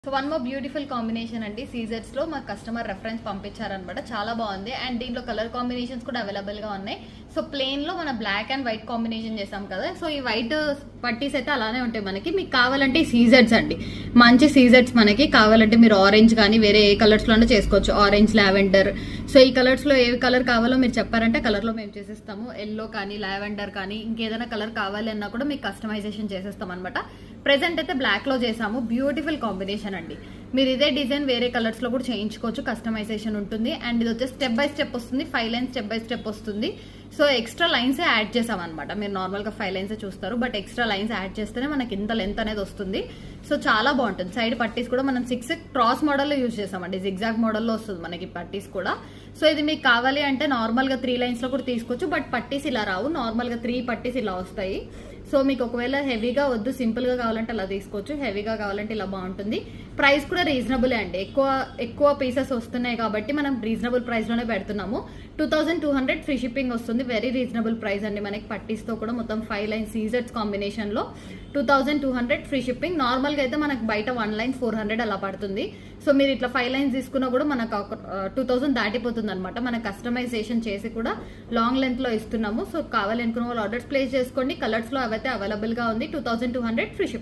So one more beautiful combination అండి. Scissors లో మా కస్టమర్ రెఫరెన్స్ పంపించారనమాట. చాలా బాగుంది అండ్ దీంట్లో కలర్ కాంబినేషన్స్ కూడా అవైలబుల్ గా ఉన్నాయి. సో ప్లెయిన్ లో మన బ్లాక్ అండ్ వైట్ కాంబినేషన్ చేసాం కదా. సో ఈ వైట్ పట్టీస్ అయితే అలానే ఉంటాయి మనకి. మీకు కావాలంటే సీజర్స్ అండి, మంచి సీజర్స్ మనకి కావాలంటే మీరు ఆరెంజ్ కానీ వేరే ఏ కలర్స్ లోనే చేసుకోవచ్చు. Orange, lavender. సో ఈ కలర్స్ లో ఏ కలర్ కావాలో మీరు చెప్పారంటే కలర్ లో మేము చేసేస్తాము. ఎల్లో కానీ లావెండర్ కానీ ఇంకేదైనా కలర్ కావాలి అన్నా కూడా మీకు కస్టమైజేషన్ చేసేస్తాం అనమాట. ప్రెసెంట్ అయితే బ్లాక్ లో చేసాము. బ్యూటిఫుల్ కాంబినేషన్ అండి. మీరు ఇదే డిజైన్ వేరే కలర్స్ లో కూడా చేయించుకోవచ్చు, కస్టమైజేషన్ ఉంటుంది. అండ్ ఇది వచ్చేసి స్టెప్ బై స్టెప్ వస్తుంది, 5 లైన్స్ స్టెప్ బై స్టెప్ వస్తుంది. సో ఎక్స్ట్రా లైన్స్ యాడ్ చేసాం అనమాట. మీరు నార్మల్ గా 5 లైన్స్ చూస్తారు, బట్ ఎక్స్ట్రా లైన్స్ యాడ్ చేస్తేనే మనకి ఇంత లెంత్ అనేది వస్తుంది. సో చాలా బాగుంటుంది. సైడ్ పట్టీస్ కూడా మనం 6 క్రాస్ మోడల్లో యూజ్ చేసామండి. జిగ్జాగ్ మోడల్లో వస్తుంది మనకి పట్టీస్ కూడా. సో ఇది మీకు కావాలి అంటే నార్మల్ గా 3 లైన్స్ లో కూడా తీసుకోవచ్చు, బట్ పట్టీస్ ఇలా రావు. నార్మల్ గా 3 పట్టీస్ ఇలా వస్తాయి. సో మీకు ఒకవేళ హెవీగా వద్దు, సింపుల్ గా కావాలంటే అలా తీసుకోవచ్చు. హెవీగా కావాలంటే ఇలా బాగుంటుంది. ప్రైస్ కూడా రీజనబుల్ అండి. ఎక్కువ పీసెస్ వస్తున్నాయి కాబట్టి మనం రీజనబుల్ ప్రైస్ లోనే పెడుతున్నాము. 2200 ఫ్రీ షిప్పింగ్ వస్తుంది. వెరీ రీజనబుల్ ప్రైస్ అండి. మనకి పట్టీస్ తో కూడా మొత్తం 5 లైన్ సీజర్స్ కాంబినేషన్ లో 2200 ఫ్రీ షిప్పింగ్. నార్మల్ గా అయితే మనకి బయట 1 లైన్ 400 అలా పడుతుంది. సో మీరు ఇట్లా 5 లైన్స్ తీసుకున్నా కూడా మనకు 2000 దాటిపోతుంది అనమాట. మన కస్టమైజేషన్ చేసి కూడా లాంగ్ లెంత్ లో ఇస్తున్నాము. సో కావాలనుకున్న వాళ్ళు ఆర్డర్స్ ప్లేస్ చేసుకోండి. కలర్స్ లో అవైతే అవైలబుల్ గా ఉంది. 2200 ఫ్రీ షిప్పింగ్.